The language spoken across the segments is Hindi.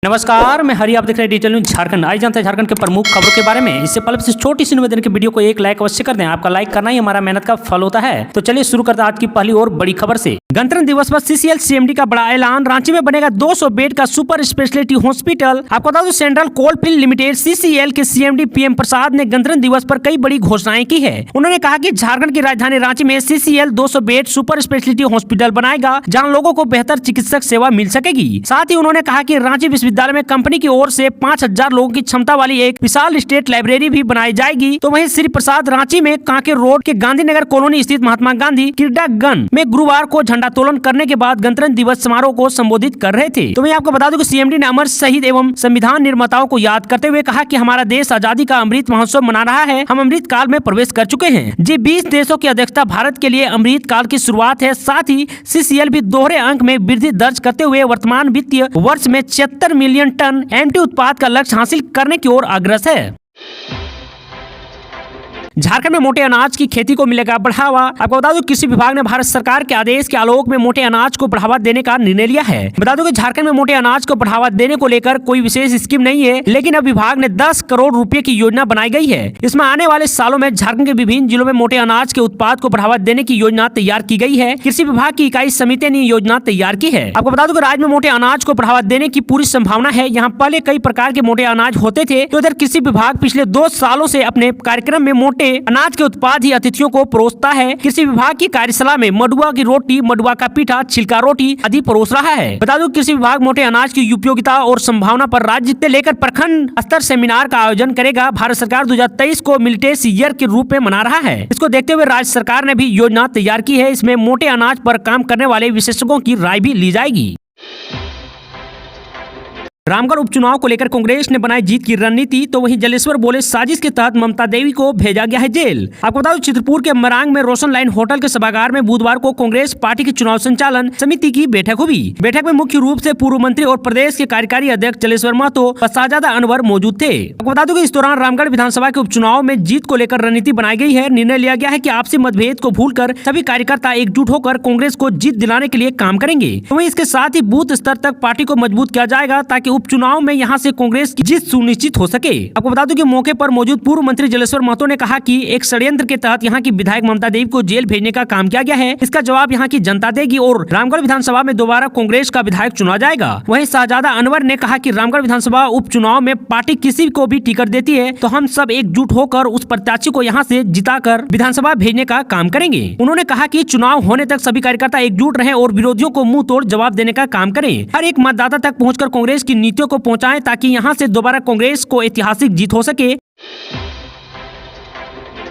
नमस्कार, मैं हरि, आप देख रहे हैं डिजिटल न्यूज झारखंड। आज जानते हैं झारखंड के प्रमुख खबरों के बारे में। इससे पहले इस छोटी सी निवेदन की वीडियो को एक लाइक अवश्य कर दें। आपका लाइक करना ही हमारा मेहनत का फल होता है। तो चलिए शुरू करते हैं आज की पहली और बड़ी खबर से। गणतंत्र दिवस पर सीसीएल सीएमडी का बड़ा ऐलान। रांची में बनेगा 200 बेड का सुपर स्पेशलिटी हॉस्पिटल। आपको बता दूं, सेंट्रल कोलफील्ड लिमिटेड सीसीएल के सीएमडी पीएम प्रसाद ने गणतंत्र दिवस पर कई बड़ी घोषणाएं की है। उन्होंने कहा कि झारखंड की राजधानी रांची में CCL 200 bed super speciality hospital बनाएगा, जहां लोगों को बेहतर चिकित्सक सेवा मिल सकेगी। साथ ही उन्होंने कहा कि रांची विश्वविद्यालय में कंपनी की ओर से 5000 लोगों की क्षमता वाली एक विशाल स्टेट लाइब्रेरी भी बनाई जाएगी। तो वहीं श्री प्रसाद रांची में कांके रोड के गांधीनगर कॉलोनी स्थित महात्मा गांधी क्रीडांगन में गुरुवार को झंडोत्तोलन करने के बाद गणतंत्र दिवस समारोह को संबोधित कर रहे थे। तो मैं आपको बता दूं कि सीएमडी ने अमर शहीद एवं संविधान निर्माताओं को याद करते हुए कहा कि हमारा देश आजादी का अमृत महोत्सव मना रहा है। हम अमृत काल में प्रवेश कर चुके हैं। जी 20 देशों की अध्यक्षता भारत के लिए अमृत काल की शुरुआत है। साथ ही सीसीएल भी दोहरे अंक में वृद्धि दर्ज करते हुए वर्तमान वित्तीय वर्ष में 76 मिलियन टन एमटी उत्पाद का लक्ष्य हासिल करने की ओर अग्रसर है। झारखंड में मोटे अनाज की खेती को मिलेगा बढ़ावा। आपको बता दूं, कृषि विभाग ने भारत सरकार के आदेश के आलोक में मोटे अनाज को बढ़ावा देने का निर्णय लिया है। बता दूं कि झारखंड में मोटे अनाज को बढ़ावा देने को लेकर कोई विशेष स्कीम नहीं है, लेकिन अब विभाग ने 10 करोड़ रुपए की योजना बनाई गई है। इसमें आने वाले सालों में झारखंड के विभिन्न जिलों में मोटे अनाज के उत्पाद को बढ़ावा देने की योजना तैयार की गई है। कृषि विभाग की इकाई समिति ने योजना तैयार की है। आपको बता दूं कि राज्य में मोटे अनाज को बढ़ावा देने की पूरी संभावना है। यहाँ पहले कई प्रकार के मोटे अनाज होते थे, तो इधर कृषि विभाग पिछले 2 सालों से अपने कार्यक्रम में मोटे अनाज के उत्पाद ही अतिथियों को परोसता है। कृषि विभाग की कार्यशाला में मडुआ की रोटी, मडुआ का पीठा, छिलका रोटी आदि परोस रहा है। बता दूं, कृषि विभाग मोटे अनाज की उपयोगिता और संभावना पर राज्य से लेकर प्रखंड स्तर सेमिनार का आयोजन करेगा। भारत सरकार 2023 को मिलिटेस ईयर के रूप में मना रहा है। इसको देखते हुए राज्य सरकार ने भी योजना तैयार की है। इसमें मोटे अनाज पर काम करने वाले विशेषज्ञों की राय भी ली जाएगी। रामगढ़ उपचुनाव को लेकर कांग्रेस ने बनाई जीत की रणनीति। तो वहीं जलेश्वर बोले साजिश के तहत ममता देवी को भेजा गया है जेल। आपको बता दूं, चित्रपुर के मरांग में रोशन लाइन होटल के सभागार में बुधवार को कांग्रेस पार्टी की चुनाव संचालन समिति की बैठक हुई। बैठक में मुख्य रूप से पूर्व मंत्री और प्रदेश के कार्यकारी अध्यक्ष जलेश्वर महतो व शाहजादा अनवर मौजूद थे। आपको बता दूं कि इस दौरान रामगढ़ विधानसभा के उपचुनाव में जीत को लेकर रणनीति बनाई गई है। निर्णय लिया गया है कि आपसी मतभेद को भूलकर सभी कार्यकर्ता एकजुट होकर कांग्रेस को जीत दिलाने के लिए काम करेंगे। वहीं इसके साथ ही बूथ स्तर तक पार्टी को मजबूत किया जाएगा, ताकि उपचुनाव में यहाँ से कांग्रेस की जीत सुनिश्चित हो सके। आपको बता दूं कि मौके पर मौजूद पूर्व मंत्री जलेश्वर महतो ने कहा कि एक षड्यंत्र के तहत यहाँ की विधायक ममता देवी को जेल भेजने का काम किया गया है। इसका जवाब यहाँ की जनता देगी और रामगढ़ विधानसभा में दोबारा कांग्रेस का विधायक चुना जाएगा। वहीं शाहजादा अनवर ने कहा कि रामगढ़ विधानसभा उपचुनाव में पार्टी किसी को भी टिकट देती है तो हम सब एकजुट होकर उस प्रत्याशी को यहाँ से जिताकर विधानसभा भेजने का काम करेंगे। उन्होंने कहा कि चुनाव होने तक सभी कार्यकर्ता एकजुट रहें और विरोधियों को मुंह तोड़ जवाब देने का काम करें। हर एक मतदाता तक पहुँचकर कांग्रेस की नीतियों को पहुँचाएं, ताकि यहां से दोबारा कांग्रेस को ऐतिहासिक जीत हो सके।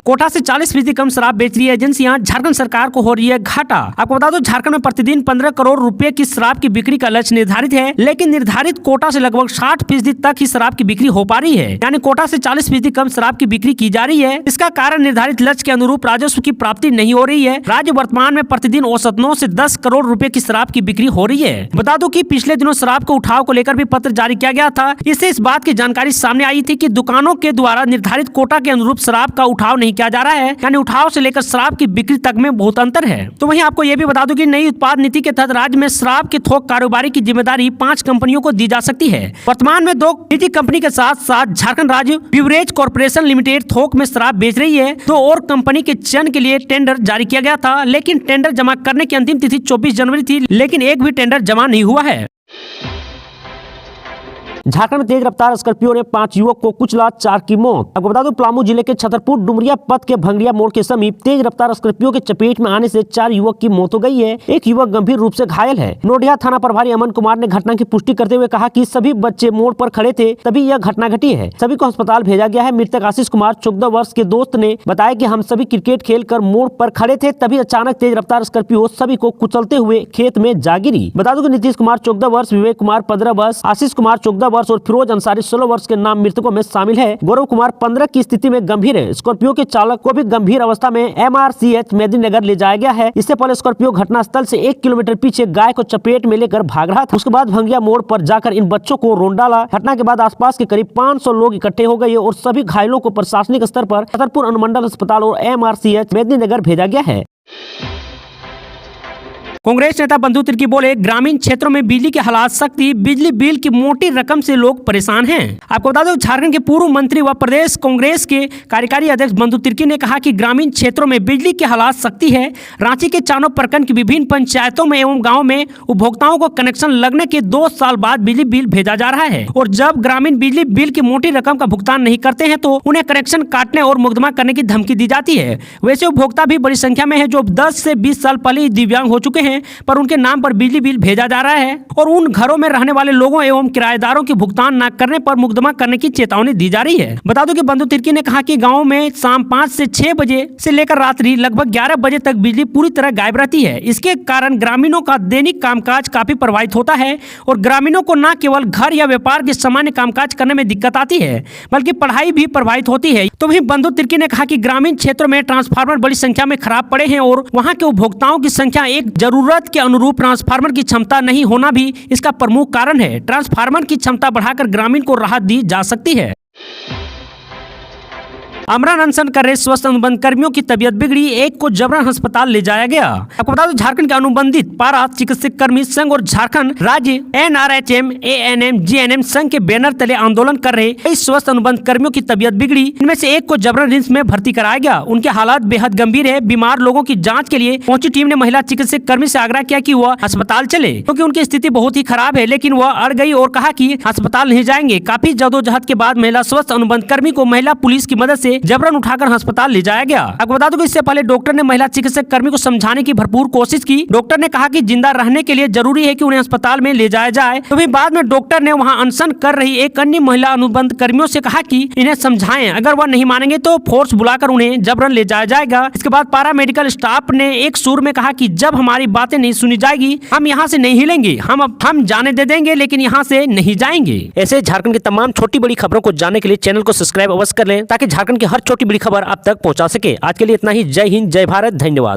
कोटा से 40% कम शराब बेच रही एजेंसियां, झारखंड सरकार को हो रही है घाटा। आपको बता दो, झारखंड में प्रतिदिन 15 करोड़ रुपए की शराब की बिक्री का लक्ष्य निर्धारित है, लेकिन निर्धारित कोटा से लगभग 60% तक ही शराब की बिक्री हो पा रही है। यानी कोटा से 40% कम शराब की बिक्री की जा रही है। इसका कारण निर्धारित लक्ष्य के अनुरूप राजस्व की प्राप्ति नहीं हो रही है। राज्य वर्तमान में प्रतिदिन औसत 9 से 10 करोड़ रुपए की शराब की बिक्री हो रही है। बता दो कि पिछले दिनों शराब के उठाव को लेकर भी पत्र जारी किया गया था। इससे इस बात की जानकारी सामने आई थी कि दुकानों के द्वारा निर्धारित कोटा के अनुरूप शराब का उठाव नहीं किया जा रहा है। यानी उठाव से लेकर शराब की बिक्री तक में बहुत अंतर है। तो वहीं आपको यह भी बता दूं कि नई उत्पाद नीति के तहत राज्य में शराब के थोक कारोबारी की जिम्मेदारी 5 कंपनियों को दी जा सकती है। वर्तमान में 2 निजी कंपनी के साथ साथ झारखंड राज्य ब्यूवरेज कॉर्पोरेशन लिमिटेड थोक में शराब बेच रही है। 2 और कंपनी के चयन के लिए टेंडर जारी किया गया था, लेकिन टेंडर जमा करने की अंतिम तिथि 24 जनवरी थी, लेकिन एक भी टेंडर जमा नहीं हुआ है। झारखंड में तेज रफ्तार स्कॉर्पियो ने 5 युवक को कुचला, 4 की मौत। आपको बता दो, पलामू जिले के छतरपुर डुमरिया पथ के भंगड़िया मोड़ के समीप तेज रफ्तार स्कॉर्पियो के चपेट में आने से 4 युवक की मौत हो गई है। एक युवक गंभीर रूप से घायल है। नोडिया थाना प्रभारी अमन कुमार ने घटना की पुष्टि करते हुए कहा कि सभी बच्चे मोड़ पर खड़े थे, तभी यह घटना घटी है। सभी को अस्पताल भेजा गया है। मृतक आशीष कुमार 14 वर्ष के दोस्त ने बताया कि हम सभी क्रिकेट खेल कर मोड़ पर खड़े थे, तभी अचानक तेज रफ्तार स्कॉर्पियो सभी को कुचलते हुए खेत में जा गिरी। बता दो कि नीतीश कुमार 14 वर्ष, विवेक कुमार 15 वर्ष, आशीष कुमार 14 वर्ष और फिरोज अंसारी 16 वर्ष के नाम मृतकों में शामिल है। गौरव कुमार 15 की स्थिति में गंभीर है। स्कॉर्पियो के चालक को भी गंभीर अवस्था में MRCH मेदिनीनगर ले जाया गया है। इससे पहले स्कॉर्पियो घटनास्थल से 1 किलोमीटर पीछे गाय को चपेट में लेकर भाग रहा था। उसके बाद भंगिया मोड़ पर जाकर इन बच्चों को रोन डाला। घटना के बाद आसपास के करीब 500 लोग इकट्ठे हो गए और सभी घायलों को प्रशासनिक स्तर पर छतरपुर अनुमंडल अस्पताल और MRCH मेदिनीनगर भेजा गया है। कांग्रेस नेता बंधु तिर्की बोले, ग्रामीण क्षेत्रों में बिजली के हालात सख्ती, बिजली बिल की मोटी रकम से लोग परेशान हैं। आपको बता दें, झारखंड के पूर्व मंत्री व प्रदेश कांग्रेस के कार्यकारी अध्यक्ष बंधु तिर्की ने कहा कि ग्रामीण क्षेत्रों में बिजली की हालात सख्ती है। रांची के चानों प्रखंड की विभिन्न पंचायतों में एवं गाँव में उपभोक्ताओं को कनेक्शन लगने के 2 साल बाद बिजली बिल भेजा जा रहा है और जब ग्रामीण बिजली बिल की मोटी रकम का भुगतान नहीं करते हैं तो उन्हें कनेक्शन काटने और मुकदमा करने की धमकी दी जाती है। वैसे उपभोक्ता भी बड़ी संख्या में है जो 10 से 20 साल पहले ही दिव्यांग हो चुके हैं, पर उनके नाम पर बिजली बिल भेजा जा रहा है और उन घरों में रहने वाले लोगों एवं किराएदारों के भुगतान न करने पर मुकदमा करने की चेतावनी दी जा रही है। बता दो कि बंधु तिर्की ने कहा कि गाँव में शाम 5 से 6 बजे से लेकर रात्रि लगभग 11 बजे तक बिजली पूरी तरह गायब रहती है। इसके कारण ग्रामीणों का दैनिक कामकाज काफी प्रभावित होता है और ग्रामीणों को न केवल घर या व्यापार के सामान्य कामकाज करने में दिक्कत आती है बल्कि पढ़ाई भी प्रभावित होती है। तो वहीं बंधु तिर्की ने कहा कि ग्रामीण क्षेत्रों में ट्रांसफार्मर बड़ी संख्या में खराब पड़े हैं और वहां के उपभोक्ताओं की संख्या एक जरूरत के अनुरूप ट्रांसफार्मर की क्षमता नहीं होना भी इसका प्रमुख कारण है। ट्रांसफार्मर की क्षमता बढ़ाकर ग्रामीण को राहत दी जा सकती है। आमरण अनशन कर रहे स्वास्थ्य अनुबंध कर्मियों की तबीयत बिगड़ी, एक को जबरन अस्पताल ले जाया गया। आपको बता दें, झारखंड के अनुबंधित पारा चिकित्सक कर्मी संघ और झारखंड राज्य NRHM ANM GNM संघ के बैनर तले आंदोलन कर रहे कई स्वास्थ्य अनुबंध कर्मियों की तबीयत बिगड़ी। इनमें से एक को जबरन रिम्स में भर्ती कराया गया। उनके हालात बेहद गंभीर है। बीमार लोगों की जाँच के लिए पहुंची टीम ने महिला चिकित्सक कर्मी से आग्रह किया कि वह अस्पताल चले क्योंकि उनकी स्थिति बहुत ही खराब है, लेकिन वह अड़ गई और कहा कि अस्पताल नहीं जाएंगे। काफी जदोजहद के बाद महिला स्वास्थ्य अनुबंध कर्मी को महिला पुलिस की मदद से जबरन उठाकर अस्पताल ले जाया गया। आपको बता दूं कि इससे पहले डॉक्टर ने महिला चिकित्सक कर्मी को समझाने की भरपूर कोशिश की। डॉक्टर ने कहा कि जिंदा रहने के लिए जरूरी है कि उन्हें अस्पताल में ले जाया जाए। तो भी बाद में डॉक्टर ने वहां अनशन कर रही एक अन्य महिला अनुबंध कर्मियों से कहा कि इन्हें समझाएं, अगर वह नहीं मानेंगे तो फोर्स बुलाकर उन्हें जबरन ले जाया जाएगा। इसके बाद पारा मेडिकल स्टाफ ने एक सुर में कहा कि जब हमारी बातें नहीं सुनी जाएगी हम यहाँ से नहीं हिलेंगे, हम जाने दे देंगे लेकिन यहाँ से नहीं जाएंगे। ऐसे झारखंड की तमाम छोटी बड़ी खबरों को जानने के लिए चैनल को सब्सक्राइब अवश्य कर लें ताकि झारखंड की हर छोटी बड़ी खबर आप तक पहुंचा सके। आज के लिए इतना ही। जय हिंद, जय भारत, धन्यवाद।